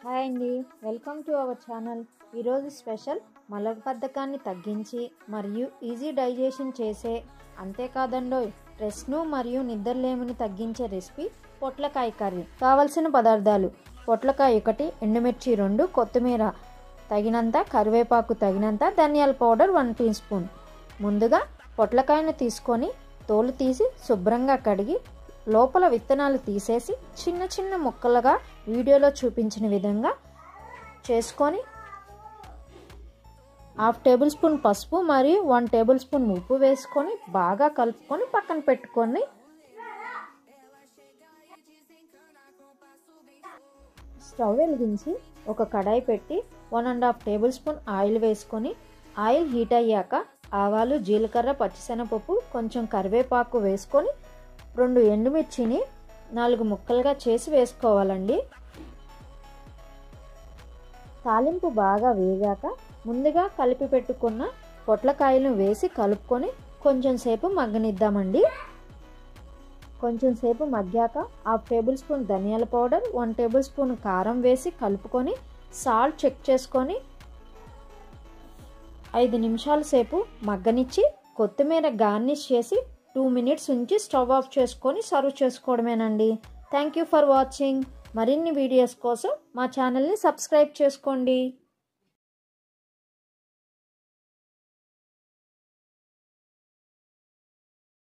Hi అండి, welcome to our channel. ఈరోజు special మలబద్ధకాన్ని తగ్గించి మరియు ఈజీ డైజెషన్ చేసే, అంతేకాదండోయ్ స్ట్రెస్ను మరియు నిద్రలేమిని తగ్గించే రెసిపీ పొట్లకాయ కర్రీ. కావలసిన పదార్థాలు: పొట్లకాయ 1, ఎండుమిర్చి 2, కొత్తిమీర తగినంత, కరివేపాకు తగినంత, ధనియాల పౌడర్ 1 టీ స్పూన్. ముందుగా పొట్లకాయను తీసుకొని తోలు తీసి శుభ్రంగా కడిగి లోపల విత్తనాలు తీసేసి చిన్న చిన్న ముక్కలుగా వీడియోలో చూపించిన విధంగా చేసుకొని 1/2 టేబుల్ స్పూన్ పసుపు మరియు 1 టేబుల్ స్పూన్ ఉప్పు వేసుకొని బాగా కలుపుకొని పక్కన పెట్టుకొని స్టవ్ వెలిగించి ఒక కడాయి పెట్టి 1.5 టేబుల్ స్పూన్ ఆయిల్ వేసుకొని ఆయిల్ హీట్ అయ్యాక ఆవాలు, జీలకర్ర, పచ్చిశనగపప్పు, కొంచెం కరివేపాకు వేసుకొని 2 ఎండుమిర్చిని 4 ముక్కలుగా చేసి వేసుకోవాలండి. తాలింపు బాగా వేగాక ముందుగా కలిపి పెట్టుకున్న పొట్లకాయలను వేసి కలుపుకొని కొంచెం సేపు మగ్గనిద్దామండి. కొంచెం సేపు మగ్గాక 1/2 టేబుల్ స్పూన్ ధనియాల పౌడర్, 1 టేబుల్ స్పూన్ కారం వేసి కలుపుకొని సాల్ట్ చెక్ చేసుకొని 5 నిమిషాల సేపు మగ్గనిచ్చి కొత్తిమీర గార్నిష్ చేసి 2 మినిట్స్ ఉంచి స్టవ్ ఆఫ్ చేసుకొని సర్వ్ చేసుకోవడమేనండి. Thank you for watching. మరిన్ని వీడియోస్ కోసం మా ఛానల్ని సబ్స్క్రైబ్ చేసుకోండి.